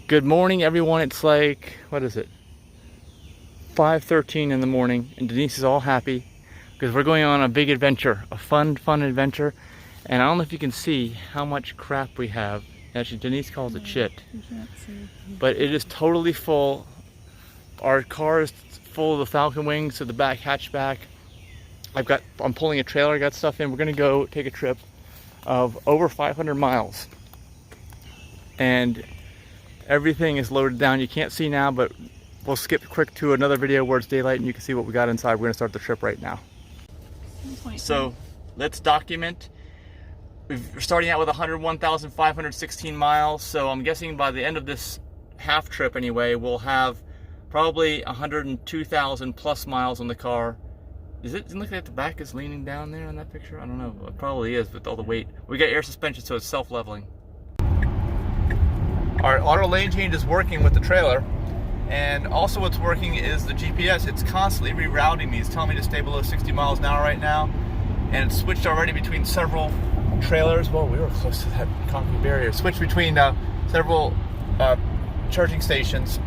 Good morning, everyone. It's like, what is it? 5:13 in the morning, and Denise is all happy because we're going on a big adventure, a fun adventure. And I don't know if you can see how much crap we have. Actually, Denise calls it shit. You can't see. But it is totally full. Our car is full of the Falcon Wings, so the back hatchback. I'm pulling a trailer, I got stuff in. We're gonna go take a trip of over 500 miles. And everything is loaded down. You can't see now, but we'll skip quick to another video where it's daylight and you can see what we got inside. We're gonna start the trip right now. So let's document. We're starting out with 101,516 miles. So I'm guessing by the end of this half trip anyway, we'll have probably 102,000 plus miles on the car. Doesn't look like the back is leaning down there in that picture? I don't know. It probably is with all the weight. We got air suspension, so it's self-leveling. Our auto lane change is working with the trailer, and also what's working is the GPS. It's constantly rerouting me. It's telling me to stay below 60 miles an hour right now, and it's switched already between several trailers. Well, we were close to that concrete barrier. Switched between several charging stations,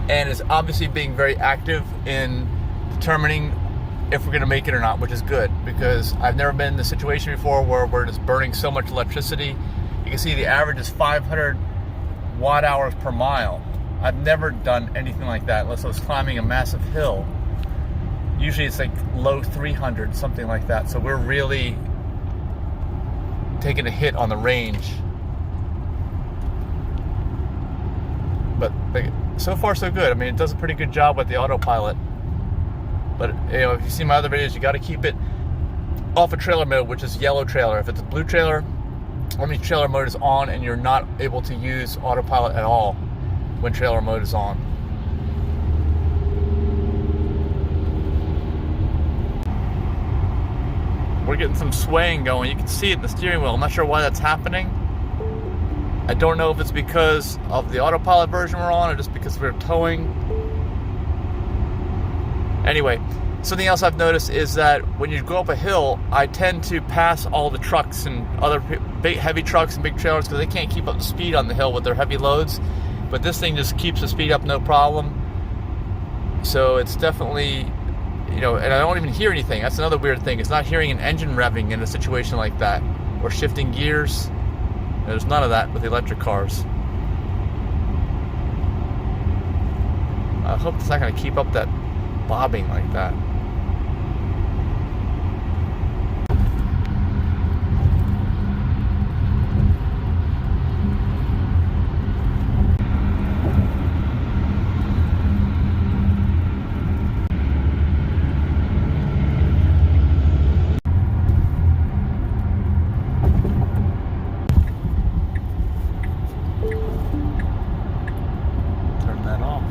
and is obviously being very active in determining if we're going to make it or not, which is good because I've never been in the situation before where we're just burning so much electricity. You can see the average is 500 watt hours per mile. I've never done anything like that unless I was climbing a massive hill. Usually it's like low 300, something like that. So we're really taking a hit on the range. But so far so good. I mean, it does a pretty good job with the autopilot. But you know, if you see my other videos, you got to keep it off of trailer mode, which is yellow trailer. If it's a blue trailer, trailer mode is on and you're not able to use autopilot at all when trailer mode is on. We're getting some swaying going. You can see it in the steering wheel. I'm not sure why that's happening. I don't know if it's because of the autopilot version we're on or just because we're towing. Anyway, something else I've noticed is that when you go up a hill, I tend to pass all the trucks and other big heavy trucks and big trailers because they can't keep up the speed on the hill with their heavy loads. But this thing just keeps the speed up no problem. So it's definitely, you know, and I don't even hear anything. That's another weird thing. It's not hearing an engine revving in a situation like that or shifting gears. There's none of that with the electric cars. I hope it's not going to keep up that bobbing like that. Turn that off.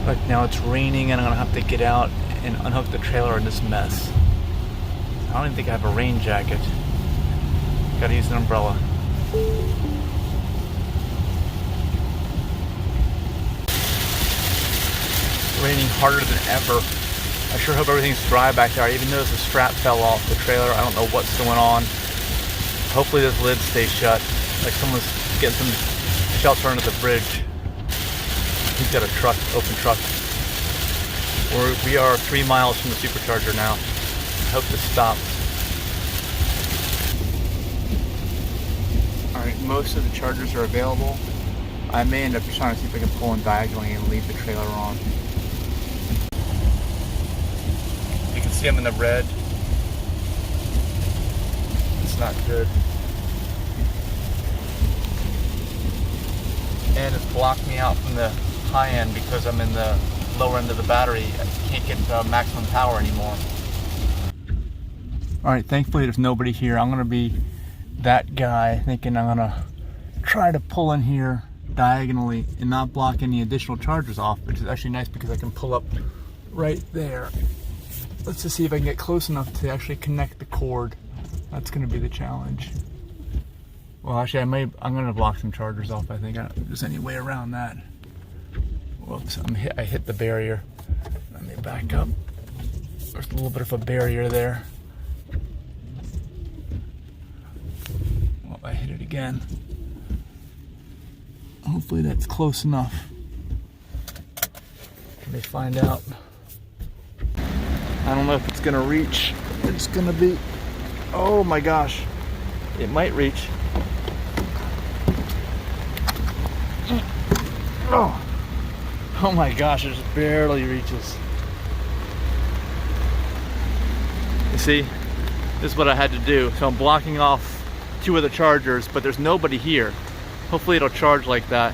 Look, now it's raining and I'm gonna have to get out and unhook the trailer in this mess. I don't even think I have a rain jacket. Gotta use an umbrella. It's raining harder than ever. I sure hope everything's dry back there. I even noticed the strap fell off the trailer. I don't know what's going on. Hopefully this lid stays shut. Like someone's getting some shelter under the bridge. He's got a truck, open truck. We are 3 miles from the supercharger now. I hope this stops. Alright, most of the chargers are available. I may end up trying to see if I can pull in diagonally and leave the trailer on. You can see them in the red. It's not good. And it's blocked me out from the high end because I'm in the lower end of the battery. I can't get maximum power anymore. Alright, thankfully there's nobody here. I'm gonna be that guy thinking I'm gonna try to pull in here diagonally and not block any additional chargers off, which is actually nice because I can pull up right there let's just see if I can get close enough to actually connect the cord. That's gonna be the challenge. Well, actually, I'm gonna block some chargers off. I think I don't think there's any way around that. Whoops! I hit the barrier. Let me back up. There's a little bit of a barrier there. Well, I hit it again. Hopefully that's close enough. Let me find out. I don't know if it's gonna reach. It's gonna be, oh my gosh. It might reach. Oh my gosh, it just barely reaches. You see, this is what I had to do. So I'm blocking off 2 of the chargers, but there's nobody here. Hopefully it'll charge like that.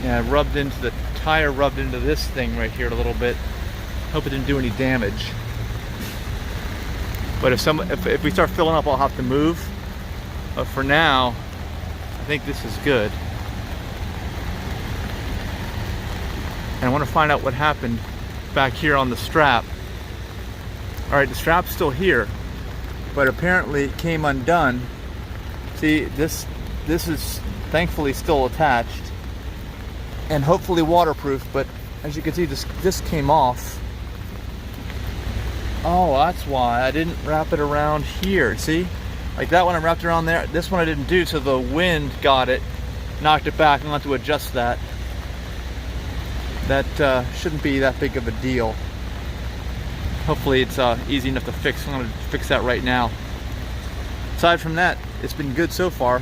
Yeah, the tire rubbed into this thing right here a little bit. Hope it didn't do any damage. But if we start filling up, I'll have to move. But for now, I think this is good. And I want to find out what happened back here on the strap. All right, the strap's still here, but apparently it came undone. See, this is thankfully still attached and hopefully waterproof, but as you can see, this came off. Oh, that's why I didn't wrap it around here. See, like that one I wrapped around there. This one I didn't do, so the wind got it, knocked it back. I'm gonna have to adjust that. That shouldn't be that big of a deal. Hopefully it's easy enough to fix. I'm gonna fix that right now. Aside from that, it's been good so far.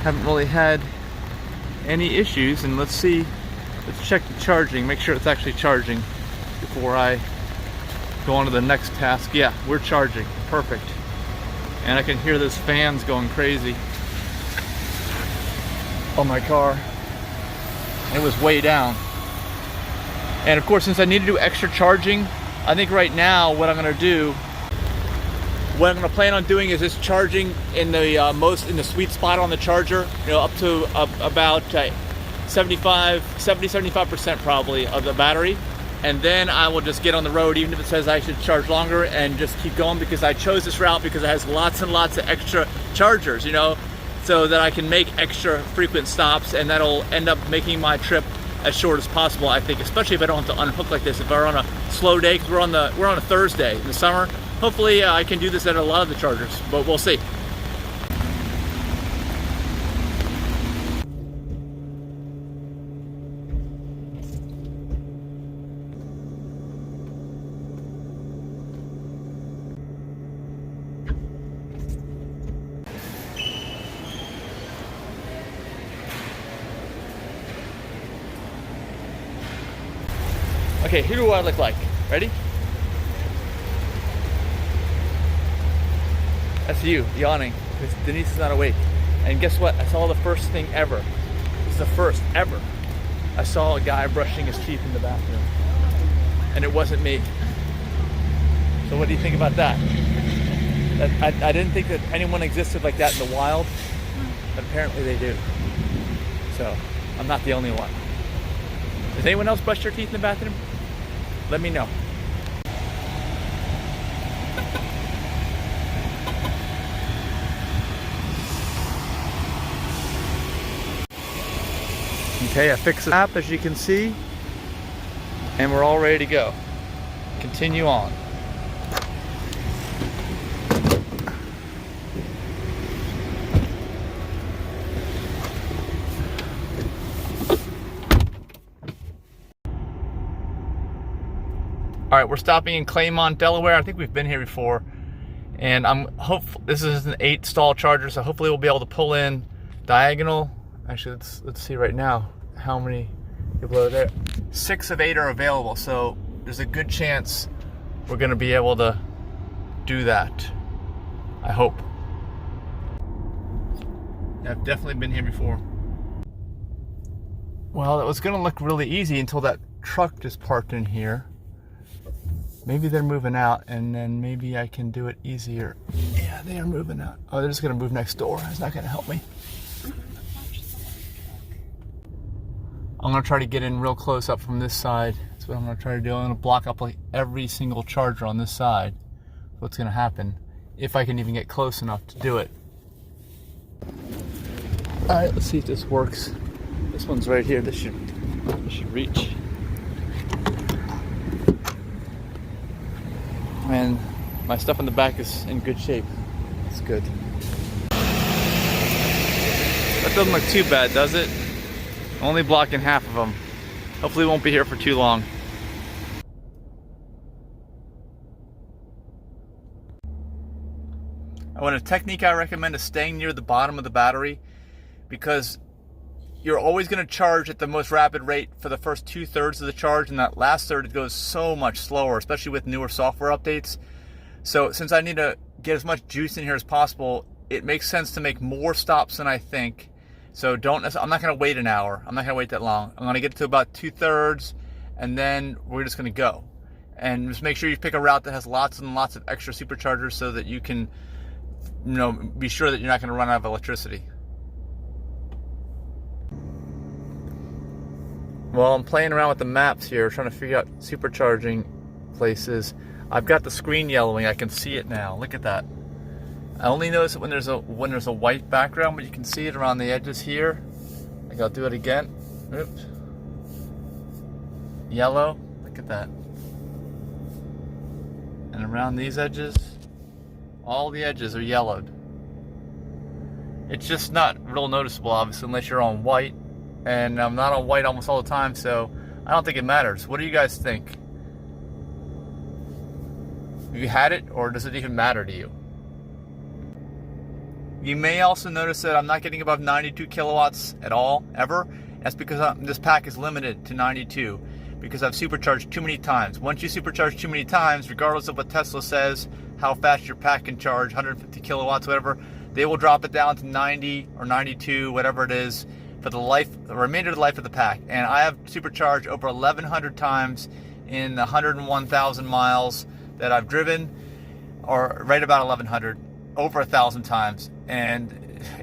Haven't really had any issues, and let's check the charging, make sure it's actually charging before I go on to the next task. Yeah, we're charging, perfect. And I can hear those fans going crazy on my car. It was way down. And of course, since I need to do extra charging, I think right now what I'm gonna plan on doing is just charging in the sweet spot on the charger, you know, up to about 70-75% probably of the battery. And then I will just get on the road, even if it says I should charge longer, and just keep going, because I chose this route because it has lots and lots of extra chargers, you know, so that I can make extra frequent stops, and that'll end up making my trip as short as possible, I think, especially if I don't have to unhook like this. If we're on a slow day, because we're on a Thursday in the summer, hopefully I can do this at a lot of the chargers, but we'll see. Okay, here's what I look like. Ready? That's you, yawning, because Denise is not awake. And guess what? I saw the first thing ever. This is the first ever. I saw a guy brushing his teeth in the bathroom. And it wasn't me. So what do you think about that? I didn't think that anyone existed like that in the wild, but apparently they do. So, I'm not the only one. Does anyone else brush their teeth in the bathroom? Let me know. Okay, I fixed the app, as you can see, and we're all ready to go. Continue on. All right, we're stopping in Claymont, Delaware. I think we've been here before, and I'm hopeful. This is an 8-stall charger, so hopefully we'll be able to pull in diagonal. Actually, let's see right now how many people are there. 6 of 8 are available, so there's a good chance we're going to be able to do that. I hope. Yeah, I've definitely been here before. Well, it was going to look really easy until that truck just parked in here. Maybe they're moving out, and then maybe I can do it easier. Yeah, they are moving out. Oh, they're just gonna move next door. It's not gonna help me. I'm gonna try to get in real close up from this side. That's what I'm gonna try to do. I'm gonna block up like every single charger on this side. What's gonna happen, if I can even get close enough to do it. All right, let's see if this works. This one's right here. This should reach. And my stuff in the back is in good shape. It's good. That doesn't look too bad, does it? Only blocking half of them. Hopefully won't be here for too long. A technique I recommend is staying near the bottom of the battery, because you're always going to charge at the most rapid rate for the first 2/3 of the charge, and that last third it goes so much slower, especially with newer software updates. So since I need to get as much juice in here as possible, it makes sense to make more stops than I think. So I'm not going to wait an hour. I'm not going to wait that long. I'm going to get to about 2/3, and then we're just going to go. And just make sure you pick a route that has lots and lots of extra superchargers so that you can, be sure that you're not going to run out of electricity. Well, I'm playing around with the maps here, trying to figure out supercharging places. I've got the screen yellowing. I can see it now. Look at that. I only notice it when there's a white background, but you can see it around the edges here. Like, I'll do it again. Oops. Yellow. Look at that. And around these edges, all the edges are yellowed. It's just not real noticeable, obviously, unless you're on white. And I'm not on white almost all the time, so I don't think it matters. What do you guys think? Have you had it, or does it even matter to you? You may also notice that I'm not getting above 92 kilowatts at all, ever. That's because this pack is limited to 92, because I've supercharged too many times. Once you supercharge too many times, regardless of what Tesla says, how fast your pack can charge, 150 kilowatts, whatever, they will drop it down to 90 or 92, whatever it is, for the remainder of the life of the pack. And I have supercharged over 1,100 times in the 101,000 miles that I've driven, or right about 1,100, over 1,000 times, and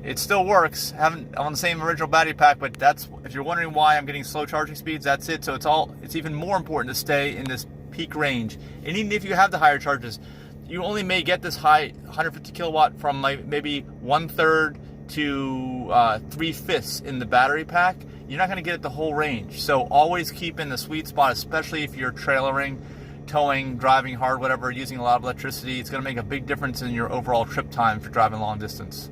it still works. I'm on the same original battery pack, but if you're wondering why I'm getting slow charging speeds, that's it. So it's even more important to stay in this peak range. And even if you have the higher charges, you only may get this high 150 kilowatt from maybe 1/3 to 3/5 in the battery pack. You're not going to get it the whole range. So always keep in the sweet spot, especially if you're trailering, towing, driving hard, whatever, using a lot of electricity. It's going to make a big difference in your overall trip time for driving long distance.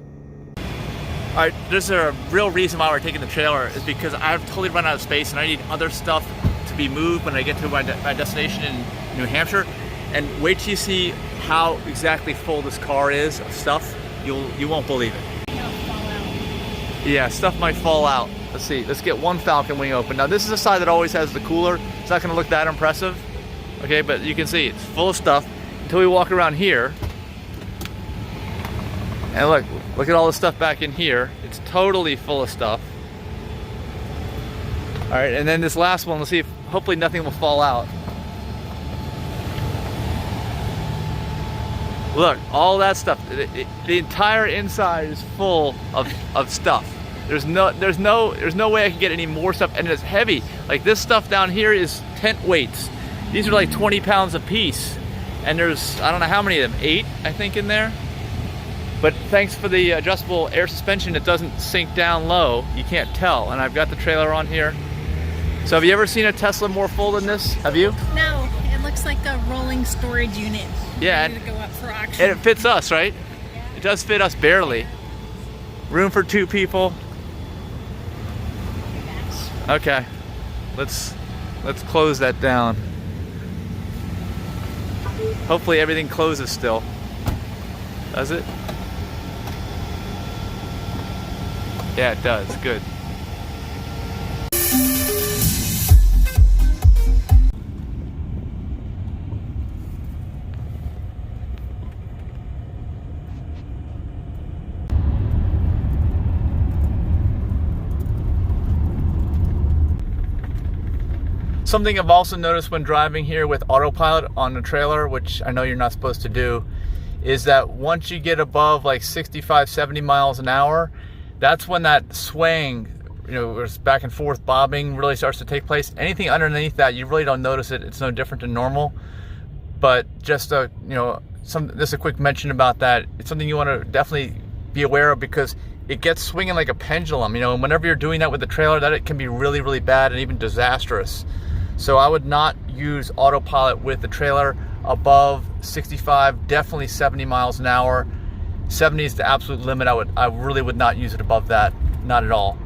All right, there's a real reason why we're taking the trailer is because I've totally run out of space and I need other stuff to be moved when I get to my destination in New Hampshire. And wait till you see how exactly full this car is of stuff. You won't believe it. It'll fall out. Yeah, stuff might fall out. Let's see. Let's get one Falcon wing open. Now this is the side that always has the cooler. It's not going to look that impressive. Okay, but you can see it's full of stuff until we walk around here. And look at all the stuff back in here. It's totally full of stuff. All right, and then this last one, let's see if hopefully nothing will fall out. Look, all that stuff. The entire inside is full of stuff. There's no way I can get any more stuff, and it's heavy. Like this stuff down here is tent weights. These are like 20 pounds a piece, and there's, I don't know how many of them, 8, I think, in there. But thanks for the adjustable air suspension, it doesn't sink down low. You can't tell, and I've got the trailer on here. So have you ever seen a Tesla more full than this? Have you? No, it looks like a rolling storage unit. Yeah, ready to go up for auction. And it fits us, right? Yeah. It does fit us barely. Room for 2 people. Okay, let's close that down. Hopefully everything closes still. Does it? Yeah, it does. Good. Something I've also noticed when driving here with autopilot on the trailer, which I know you're not supposed to do, is that once you get above like 65, 70 miles an hour, that's when that swaying where it's back and forth bobbing really starts to take place. Anything underneath that, you really don't notice it. It's no different than normal. But just just a quick mention about that. It's something you want to definitely be aware of, because it gets swinging like a pendulum. And whenever you're doing that with the trailer, that it can be really, really bad and even disastrous. So I would not use autopilot with the trailer above 65, definitely 70 miles an hour. 70 is the absolute limit. I really would not use it above that, not at all.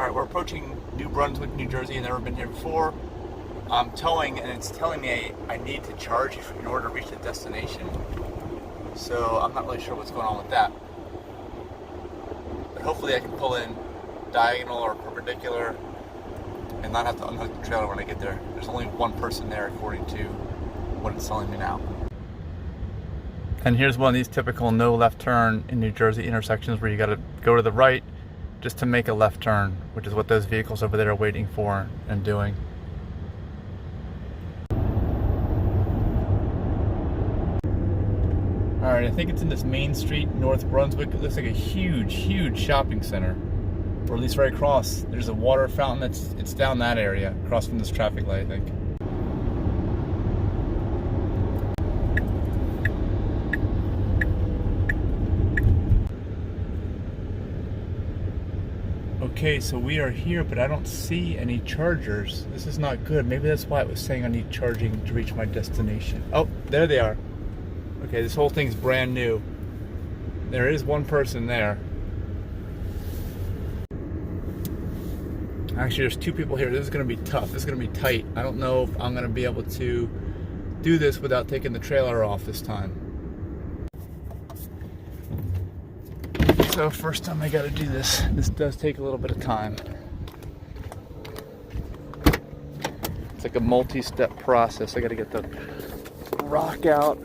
Alright, we're approaching New Brunswick, New Jersey. I've never been here before. I'm towing, and it's telling me I need to charge in order to reach the destination. So I'm not really sure what's going on with that. But hopefully I can pull in diagonal or perpendicular and not have to unhook the trailer when I get there. There's only one person there according to what it's telling me now. And here's one of these typical no left turn in New Jersey intersections where you gotta go to the right just to make a left turn, which is what those vehicles over there are waiting for and doing. Alright, I think it's in this main street, North Brunswick. It looks like a huge, huge shopping center. Or at least right across. There's a water fountain it's down that area, across from this traffic light, I think. Okay, so we are here, but I don't see any chargers. This is not good. Maybe that's why it was saying I need charging to reach my destination. Oh, there they are. Okay, this whole thing's brand new. There is one person there. Actually, there's two people here. This is going to be tough. This is going to be tight. I don't know if I'm going to be able to do this without taking the trailer off this time. So first time I got to do this. This does take a little bit of time. It's like a multi-step process. I got to get the rock out.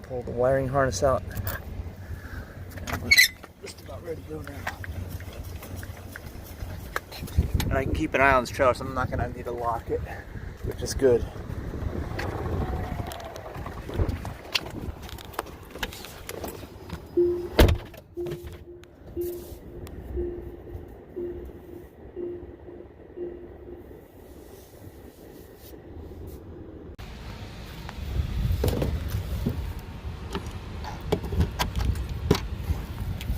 Pull the wiring harness out. We're just about ready to go now. And I can keep an eye on this trailer, so I'm not going to need to lock it, which is good.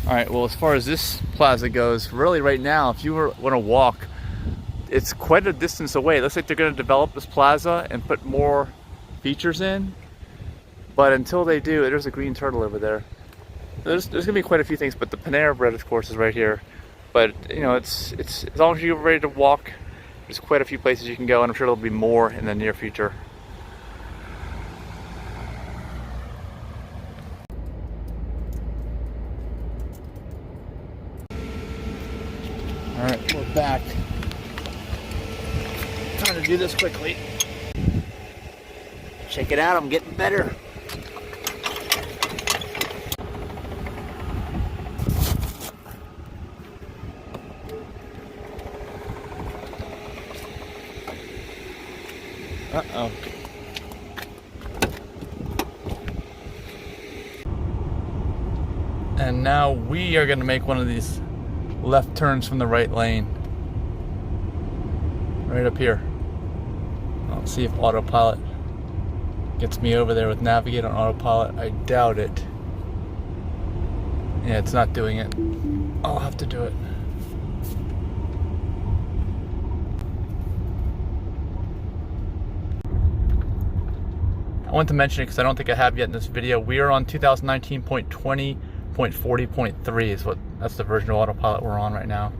Alright, well, as far as this plaza goes, really right now, if you want to walk, it's quite a distance away. It looks like they're going to develop this plaza and put more features in. But until they do, there's a green turtle over there. There's going to be quite a few things, but the Panera Bread, of course, is right here. But, you know, it's as long as you're ready to walk, there's quite a few places you can go, and I'm sure there'll be more in the near future. Alright, we're back. Trying to do this quickly. Check it out, I'm getting better. Uh-oh. And now we are going to make one of these left turns from the right lane. Right up here. Let's see if autopilot gets me over there with navigate on autopilot. I doubt it. Yeah, it's not doing it. I'll have to do it. I want to mention it because I don't think I have yet in this video. We are on 2019.20.40.3 is that's the version of autopilot we're on right now.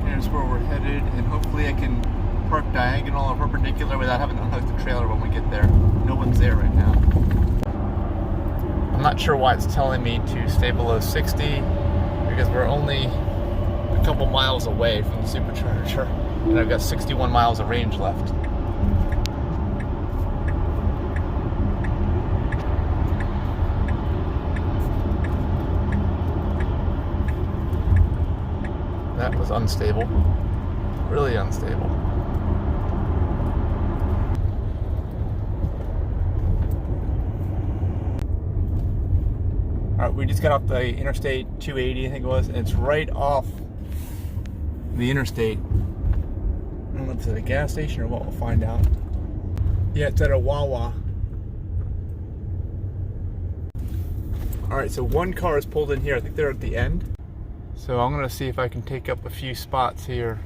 Here's where we're headed, and hopefully I can park diagonal or perpendicular without having to unhook the trailer when we get there. No one's there right now. I'm not sure why it's telling me to stay below 60 because we're only a couple miles away from the supercharger, and I've got 61 miles of range left. That was unstable. Really unstable. Alright, we just got off the Interstate 280, I think it was, and it's right off the interstate. I don't know if it's at a gas station or what, we'll find out. Yeah, it's at a Wawa. Alright, so one car is pulled in here. I think they're at the end. So I'm going to see if I can take up a few spots here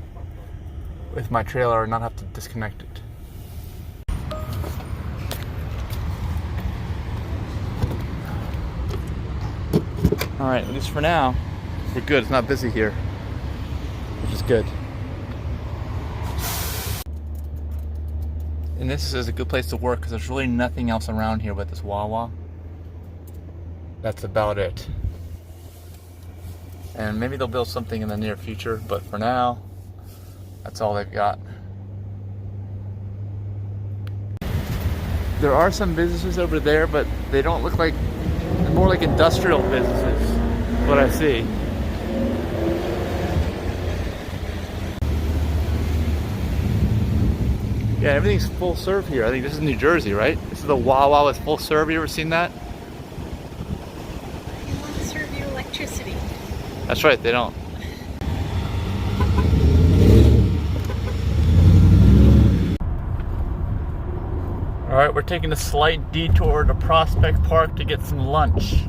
with my trailer and not have to disconnect it. Alright, at least for now, we're good. It's not busy here, which is good. And this is a good place to work because there's really nothing else around here but this Wawa. That's about it. And maybe they'll build something in the near future, but for now, that's all they've got. There are some businesses over there, but they don't look like, they're more like industrial businesses, what I see. Yeah, everything's full serve here. I think this is New Jersey, right? This is the Wawa with full serve. You ever seen that? They won't serve you electricity. That's right, they don't. Alright, we're taking a slight detour to Prospect Park to get some lunch.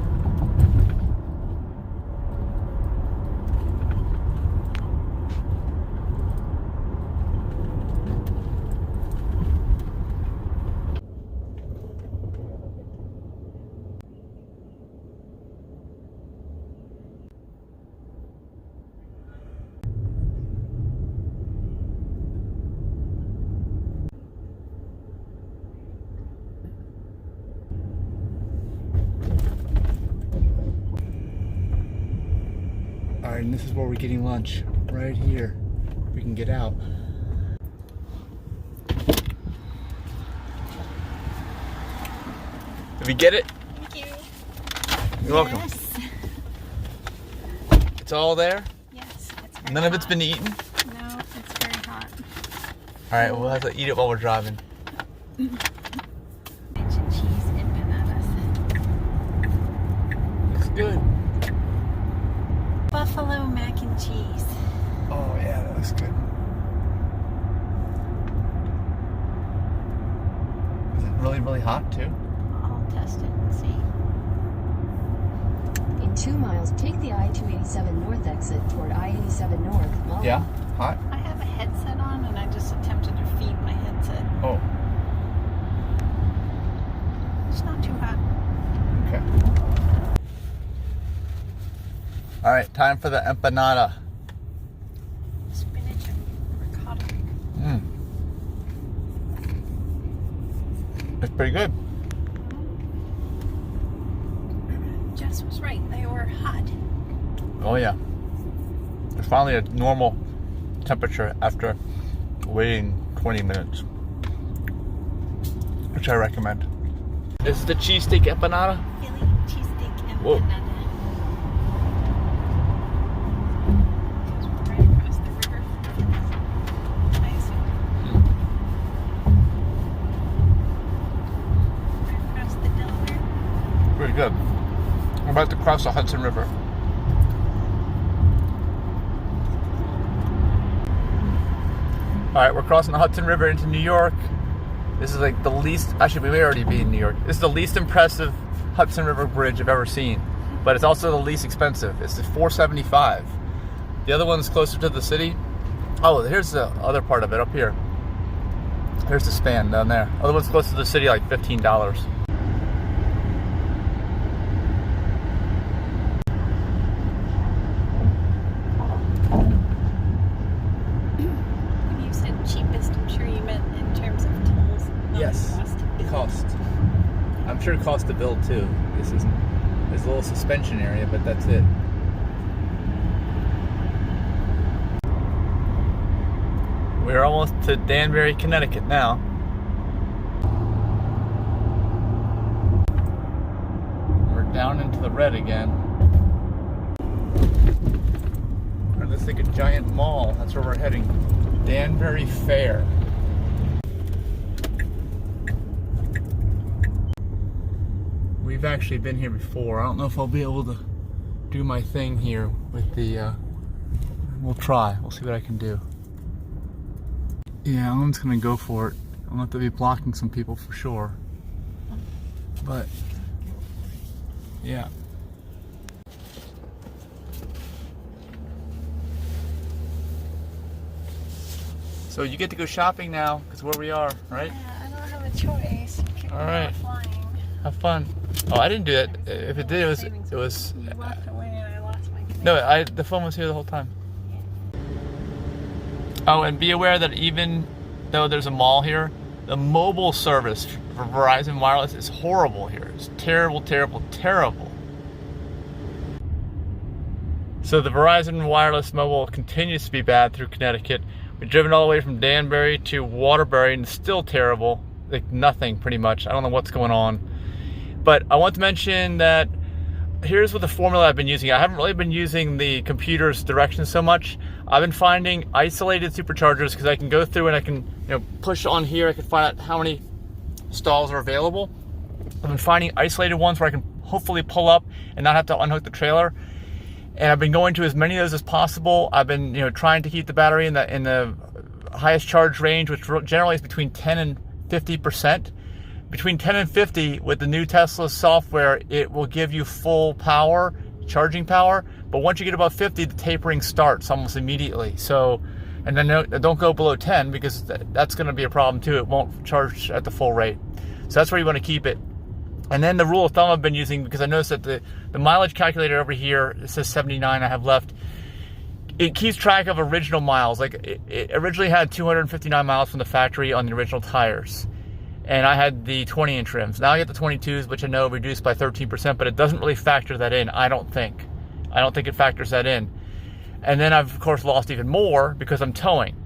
Alright, and this is where we're getting lunch. Right here. We can get out. Did we get it? Thank you. You're welcome. Yes. It's all there? Yes. It's very None of it's hot. been eaten? No, it's very hot. Alright, we'll have to eat it while we're driving. Mac and cheese empanadas. Looks good. Buffalo mac and cheese. Oh yeah, that looks good. Is it really, really hot too? I'll test it and see. In 2 miles, take the I-287 North exit toward I-87 North. Mullen. Yeah? Hot? I have a headset on and I just attempted to feed my headset. Oh, It's not too hot. okay. Alright, time for the empanada. Spinach and ricotta. Mmm. It's pretty good. Jess was right. They were hot. Oh yeah. It's finally a normal temperature after waiting 20 minutes, which I recommend. This is the cheesesteak empanada. Philly cheesesteak empanada. Whoa. Right across the river. Nice. Right across the Delaware. Pretty good. I'm about to cross the Hudson River. Alright, we're crossing the Hudson River into New York. This is like the least, actually we may already be in New York. This is the least impressive Hudson River bridge I've ever seen. But it's also the least expensive. It's $475. The other one's closer to the city. Oh, here's the other part of it up here. Here's the span down there. Other one's closer to the city, like $15. When you said cheapest, I'm sure you meant in terms of tolls. Not Yes. Cost. Cost. I'm sure cost to build too. This isn't. There's a little suspension area, but that's it. We're almost to Danbury, Connecticut now. We're down into the red again. Or looks like a giant mall. That's where we're heading. Danbury Fair. We've actually been here before. I don't know if I'll be able to do my thing here with the, we'll try. We'll see what I can do. Yeah, I'm just gonna go for it. I'm gonna have to be blocking some people for sure. But, yeah. So you get to go shopping now, because where we are, right? Yeah, I don't have a choice. All right. Flying. Have fun. Oh, I didn't do that. If it did, it was. You walked away and I lost my connection. No, the phone was here the whole time. Oh, and be aware that even though there's a mall here, the mobile service for Verizon Wireless is horrible here. It's terrible, terrible, terrible. So the Verizon Wireless mobile continues to be bad through Connecticut. We've driven all the way from Danbury to Waterbury and it's still terrible. Like nothing, pretty much. I don't know what's going on. But I want to mention that here's what the formula I've been using. I haven't really been using the computer's directions so much. I've been finding isolated superchargers because I can go through and I can, push on here. I can find out how many stalls are available. I've been finding isolated ones where I can hopefully pull up and not have to unhook the trailer. And I've been going to as many of those as possible. I've been, trying to keep the battery in the highest charge range, which generally is between 10 and 50%. Between 10 and 50 with the new Tesla software, it will give you full power, charging power. But once you get above 50, the tapering starts almost immediately. So, and then don't go below 10 because that's going to be a problem too. It won't charge at the full rate. So that's where you want to keep it. And then the rule of thumb I've been using, because I noticed that the mileage calculator over here, it says 79 I have left. It keeps track of original miles. Like it originally had 259 miles from the factory on the original tires. And I had the 20-inch rims. Now I get the 22s, which I know reduced by 13%, but it doesn't really factor that in, I don't think. I don't think it factors that in. And then I've, of course, lost even more because I'm towing.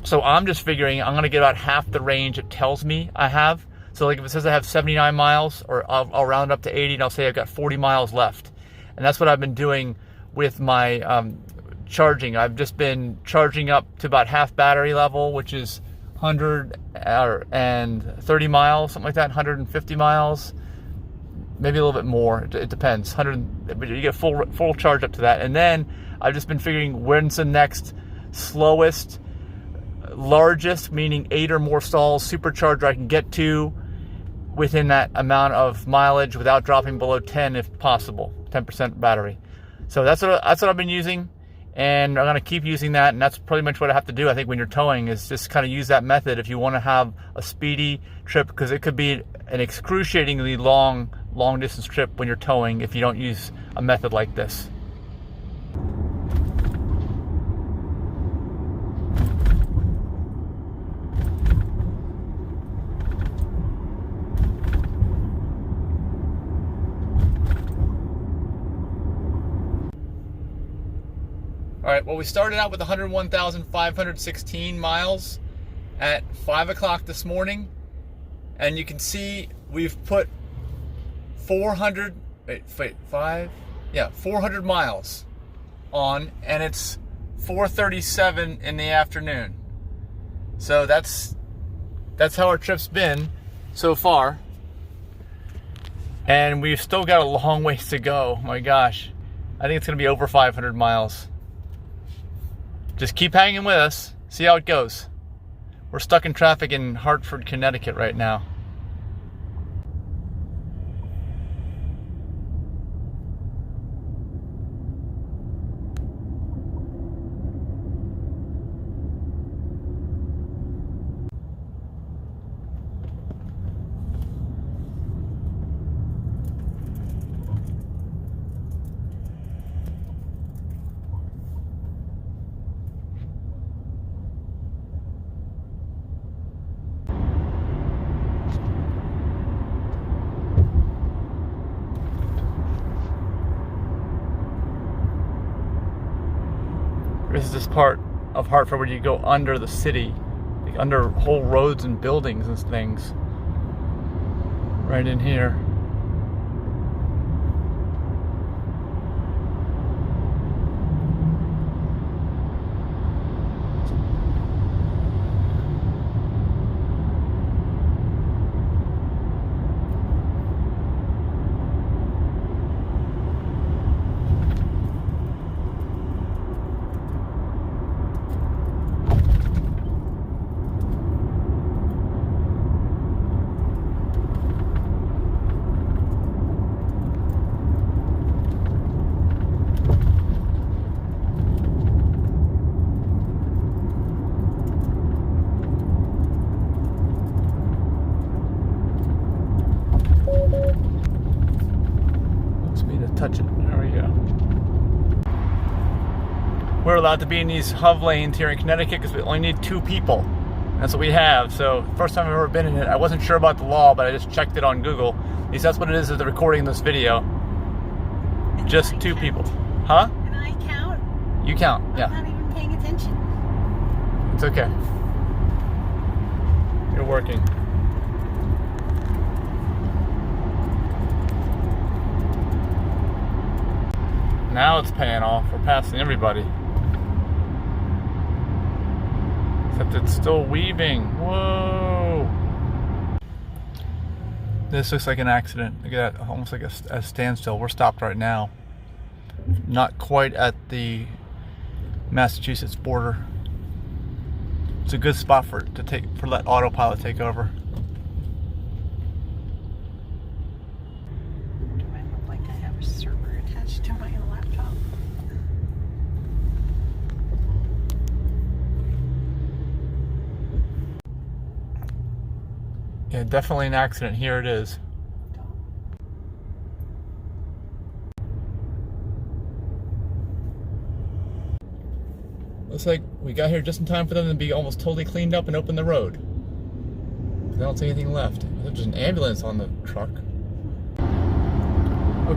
So I'm just figuring I'm going to get about half the range it tells me I have. So like if it says I have 79 miles, or I'll round it up to 80, and I'll say I've got 40 miles left. And that's what I've been doing with my charging. I've just been charging up to about half battery level, which is 130 miles, something like that, 150 miles, maybe a little bit more. It depends. But you get full charge up to that. And then I've just been figuring when's the next slowest, largest, meaning 8 or more stalls supercharger I can get to within that amount of mileage without dropping below 10 if possible, 10% battery. So that's what I've been using. And I'm going to keep using that, and that's pretty much what I have to do, I think, when you're towing, is just kind of use that method if you want to have a speedy trip, because it could be an excruciatingly long distance trip when you're towing if you don't use a method like this. All right, well, we started out with 101,516 miles at 5 o'clock this morning. And you can see we've put 400 miles on, and it's 4:37 in the afternoon. So that's how our trip's been so far. And we've still got a long ways to go. My gosh, I think it's gonna be over 500 miles. Just keep hanging with us, see how it goes. We're stuck in traffic in Hartford, Connecticut right now. This is this part of Hartford where you go under the city, like under whole roads and buildings and things. Right in here. Touch it. There we go. We're allowed to be in these HOV lanes here in Connecticut because we only need 2 people. That's what we have. So first time I've ever been in it. I wasn't sure about the law, but I just checked it on Google. At least that's what it is that they're recording this video. And Just I 2 count. people. Huh? And I count. You count, I'm yeah. not even paying attention. It's okay. You're working. Now it's paying off. We're passing everybody. Except it's still weaving. Whoa! This looks like an accident. Look at that, almost like a standstill. We're stopped right now. Not quite at the Massachusetts border. It's a good spot for let autopilot take over. Do I look like I have a server attached to my laptop? Yeah, definitely an accident. Here it is. Looks like we got here just in time for them to be almost totally cleaned up and open the road. I don't see anything left. There's just an ambulance on the truck. Oh.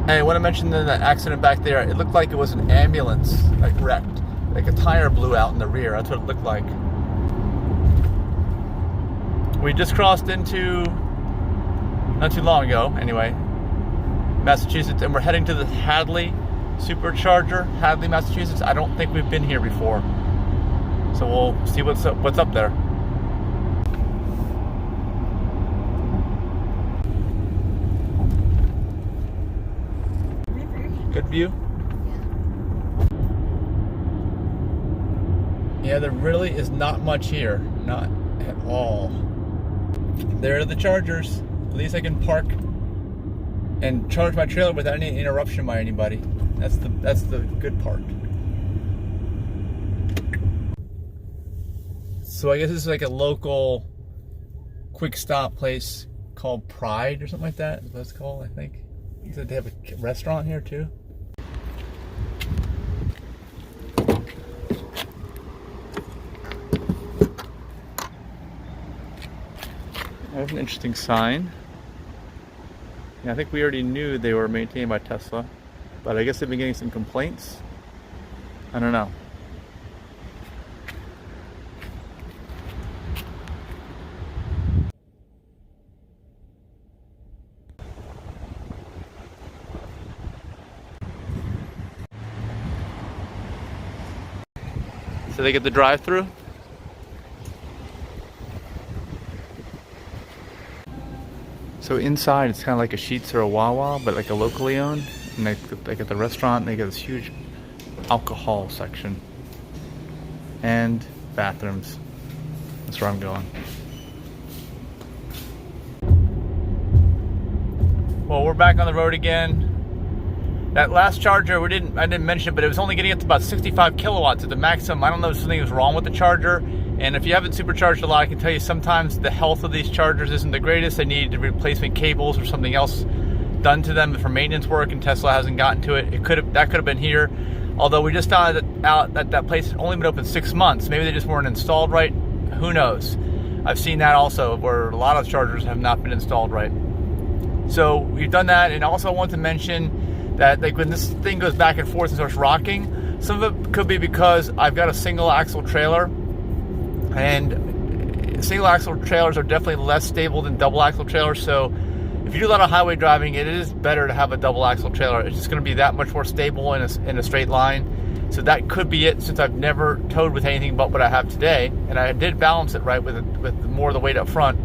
Hey, I want to mention that accident back there, it looked like it was an ambulance, like wrecked. Like a tire blew out in the rear. That's what it looked like. We just crossed into, not too long ago, anyway, Massachusetts, and we're heading to the Hadley Supercharger, Hadley, Massachusetts. I don't think we've been here before, so we'll see what's up there. Good view. Yeah, there really is not much here, not at all. There are the chargers. At least I can park and charge my trailer without any interruption by anybody. That's the good part. So I guess this is like a local quick stop place called Pride or something like that. Is what it's called, I think. He said they have a restaurant here too. There's an interesting sign. Yeah, I think we already knew they were maintained by Tesla, but I guess they've been getting some complaints. I don't know. So they get the drive-through. So inside it's kind of like a Sheetz or a Wawa, but like a locally owned. And they got the restaurant, and they got this huge alcohol section. And bathrooms. That's where I'm going. Well, we're back on the road again. That last charger, I didn't mention it, but it was only getting up to about 65 kilowatts at the maximum. I don't know if something was wrong with the charger. And if you haven't supercharged a lot, I can tell you sometimes the health of these chargers isn't the greatest. They need replacement cables or something else done to them for maintenance work, and Tesla hasn't gotten to it. That could have been here. Although we just found out that place had only been open 6 months. Maybe they just weren't installed right. Who knows? I've seen that also, where a lot of chargers have not been installed right. So we've done that, and also I want to mention that like when this thing goes back and forth and starts rocking, some of it could be because I've got a single axle trailer, and single axle trailers are definitely less stable than double axle trailers. So if you do a lot of highway driving, it is better to have a double axle trailer. It's just going to be that much more stable in a straight line. So that could be it, since I've never towed with anything but what I have today, and I did balance it right with more of the weight up front.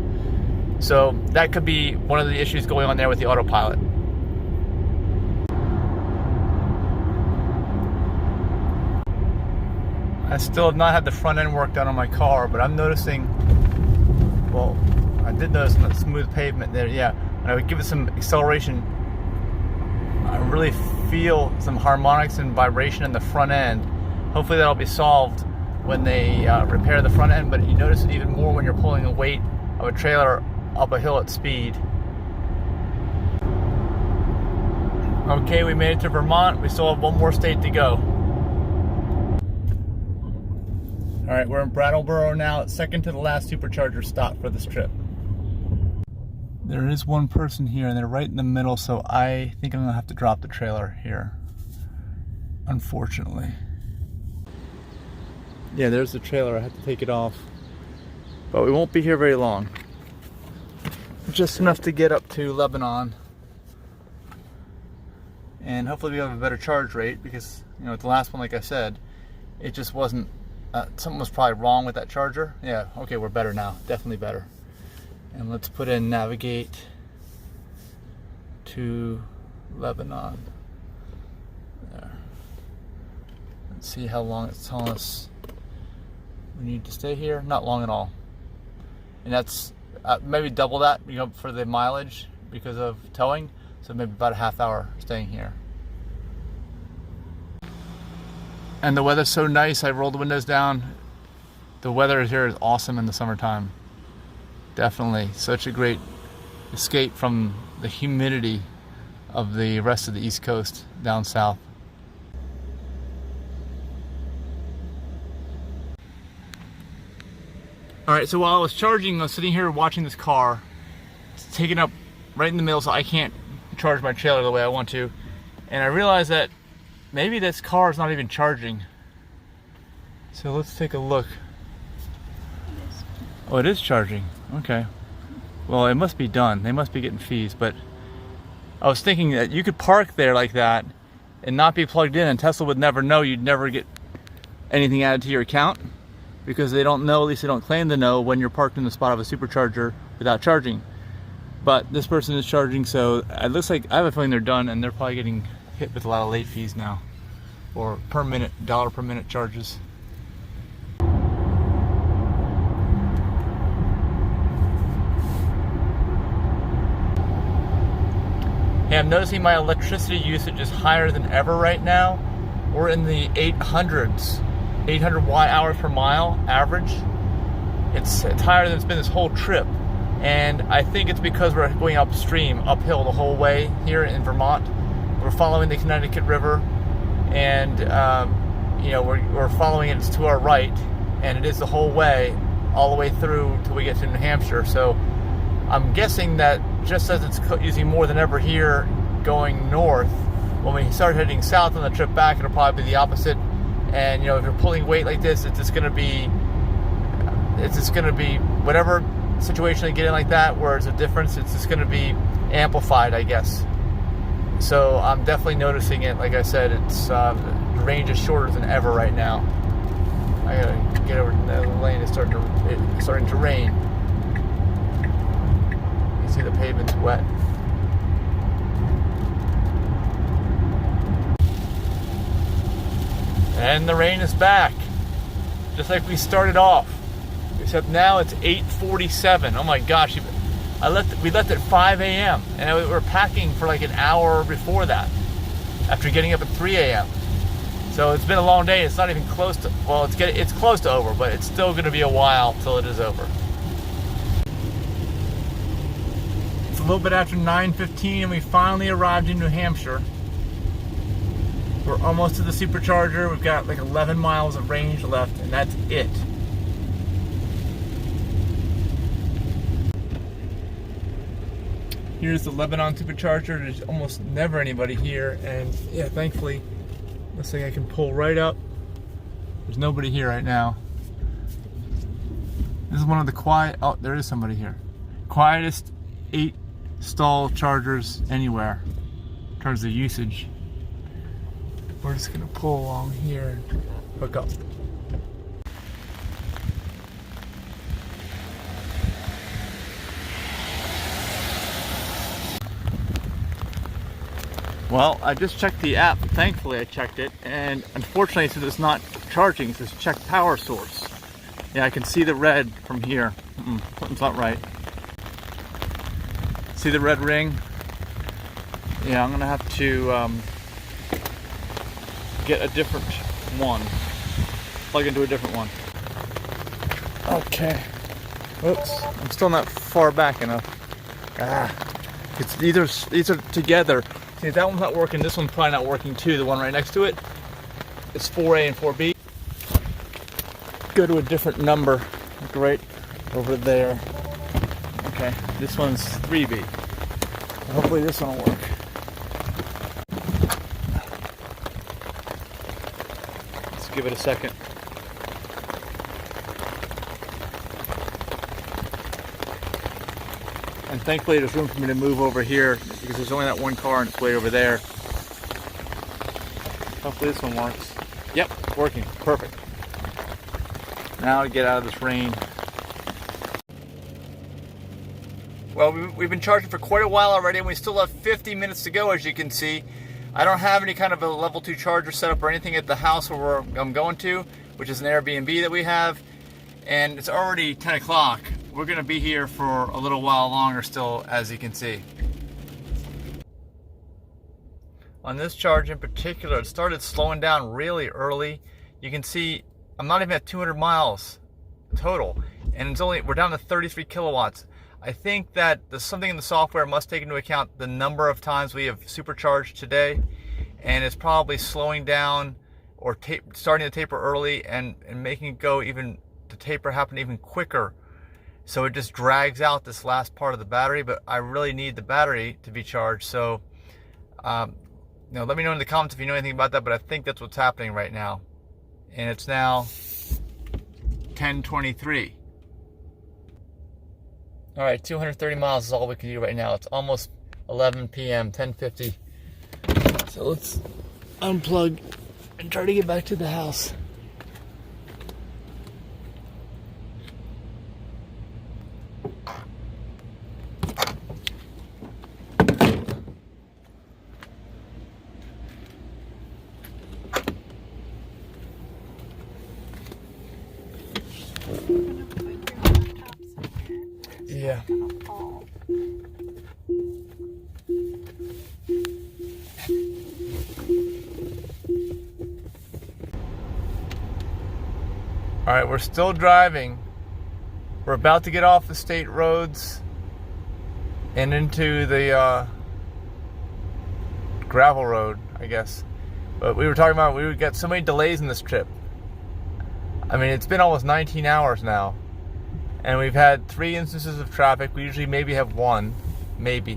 So that could be one of the issues going on there with the autopilot. I still have not had the front end work done on my car, but I'm noticing, well, I did notice on the smooth pavement there, yeah, when I would give it some acceleration, I really feel some harmonics and vibration in the front end. Hopefully that'll be solved when they repair the front end, but you notice it even more when you're pulling the weight of a trailer up a hill at speed. Okay, we made it to Vermont. We still have one more state to go. All right, we're in Brattleboro now. It's second to the last supercharger stop for this trip. There is one person here, and they're right in the middle, so I think I'm gonna have to drop the trailer here, unfortunately. Yeah, there's the trailer. I have to take it off, but we won't be here very long. Just enough to get up to Lebanon, and hopefully we have a better charge rate, because you know, the last one, like I said, it just wasn't. Something was probably wrong with that charger. Yeah, okay, we're better now. Definitely better. And let's put in navigate to Lebanon. There. Let's see how long it's telling us we need to stay here. Not long at all. And that's maybe double that, you know, for the mileage because of towing. So maybe about a half hour staying here. And the weather's so nice, I rolled the windows down. The weather here is awesome in the summertime. Definitely such a great escape from the humidity of the rest of the East Coast down south. All right, so while I was charging, I was sitting here watching this car. It's taken up right in the middle, so I can't charge my trailer the way I want to. And I realized that maybe this car is not even charging. So let's take a look. Oh, it is charging. Okay. Well, it must be done. They must be getting fees. But I was thinking that you could park there like that and not be plugged in, and Tesla would never know. You'd never get anything added to your account, because they don't know, at least they don't claim to know, when you're parked in the spot of a supercharger without charging. But this person is charging, so it looks like, I have a feeling they're done, and they're probably getting hit with a lot of late fees now, or per minute, dollar per minute charges. Hey, I'm noticing my electricity usage is higher than ever right now. We're in the 800s, 800 watt hours per mile average. It's higher than it's been this whole trip. And I think it's because we're going upstream, uphill the whole way here in Vermont. We're following the Connecticut River, and you know, we're following it to our right, and it is the whole way, all the way through till we get to New Hampshire. So I'm guessing that just as it's using more than ever here going north, when we start heading south on the trip back, it'll probably be the opposite, And you know, if you're pulling weight like this, it's just gonna be whatever situation you get in like that where there's a difference, it's just gonna be amplified, I guess. So I'm definitely noticing it. Like I said, it's the range is shorter than ever right now. I gotta get over to the lane. It's starting to rain. You see the pavement's wet. And the rain is back, just like we started off. Except now it's 8:47. Oh my gosh! We left at 5 a.m. and we were packing for like an hour before that, after getting up at 3 a.m. So it's been a long day. It's not even close to, well, it's close to over, but it's still going to be a while till it is over. It's a little bit after 9:15 and we finally arrived in New Hampshire. We're almost to the supercharger. We've got like 11 miles of range left, and that's it. Here's the Lebanon supercharger. There's almost never anybody here, and yeah, thankfully, looks like I can pull right up. There's nobody here right now. This is one of the oh, there is somebody here. Quietest 8-stall chargers anywhere in terms of usage. We're just gonna pull along here and hook up. Well, I just checked the app. Thankfully, I checked it, and unfortunately, it says it's not charging. It says check power source. Yeah, I can see the red from here. Something's not right. See the red ring? Yeah, I'm gonna have to get a different one. Plug into a different one. Okay. Oops, I'm still not far back enough. It's these are together. See, that one's not working. This one's probably not working too. The one right next to it. It's 4A and 4B. Go to a different number. Like right over there. Okay, this one's 3B. Hopefully this one will work. Let's give it a second. And thankfully there's room for me to move over here because there's only that one car and it's way over there. Hopefully this one works. Yep, working. Perfect. Now to get out of this rain. Well, we've been charging for quite a while already and we still have 50 minutes to go, as you can see. I don't have any kind of a level 2 charger set up or anything at the house where I'm going to, which is an Airbnb that we have. And it's already 10 o'clock. We're going to be here for a little while longer still, as you can see. On this charge in particular, it started slowing down really early. You can see I'm not even at 200 miles total, and we're down to 33 kilowatts. I think that there's something in the software must take into account the number of times we have supercharged today, and it's probably slowing down or starting to taper early and making it go even, the taper happen even quicker. So it just drags out this last part of the battery, but I really need the battery to be charged. So, let me know in the comments if you know anything about that, but I think that's what's happening right now. And it's now 10:23. All right, 230 miles is all we can do right now. It's almost 11 p.m., 10:50. So let's unplug and try to get back to the house. Yeah. All right, we're still driving. We're about to get off the state roads and into the gravel road, I guess. But we were talking about we would get so many delays in this trip. I mean, it's been almost 19 hours now. And we've had 3 instances of traffic. We usually maybe have 1, maybe.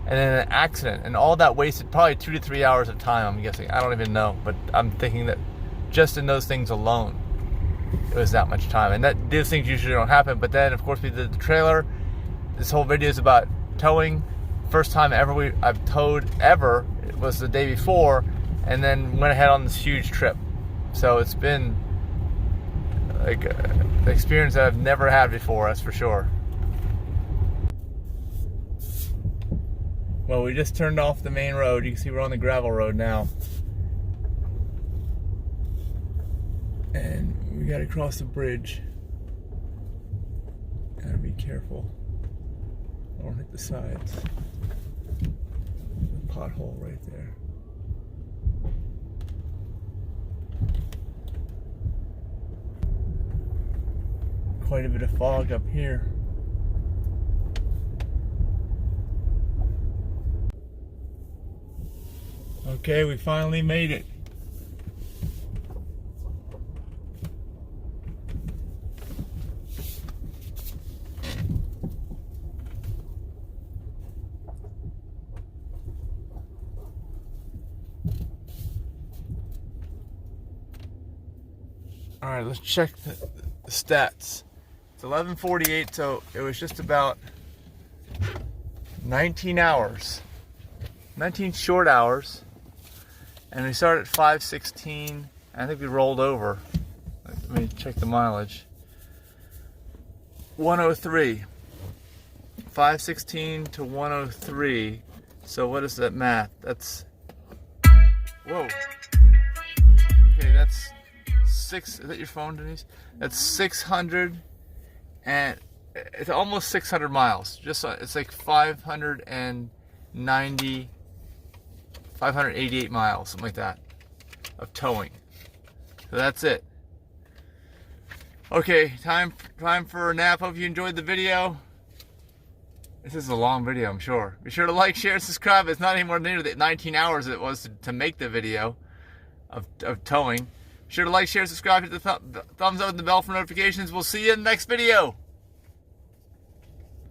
And then an accident. And all that wasted probably 2 to 3 hours of time, I'm guessing. I don't even know. But I'm thinking that just in those things alone, it was that much time. And those things usually don't happen. But then, of course, we did the trailer. This whole video is about towing. First time ever I've towed ever, it was the day before, and then went ahead on this huge trip. So it's been like an experience that I've never had before, that's for sure. Well, we just turned off the main road. You can see we're on the gravel road now. And we gotta cross the bridge. Gotta be careful. Don't hit the sides. The pothole right there. Quite a bit of fog up here. Okay, we finally made it. All right, let's check the stats. It's 11:48, so it was just about 19 hours, 19 short hours, and we started at 5:16. I think we rolled over. Let me check the mileage. 103. 5:16 to 103. So what is that math? That's, whoa. Okay, that's is that your phone, Denise? That's 600, and it's almost 600 miles. Just it's like 588 miles, something like that, of towing. So that's it. Okay, time for a nap. Hope you enjoyed the video. This is a long video, I'm sure. Be sure to like, share, and subscribe. It's not any more near the 19 hours it was to make the video of towing. Be sure to like, share, subscribe, hit the thumbs up and the bell for notifications. We'll see you in the next video.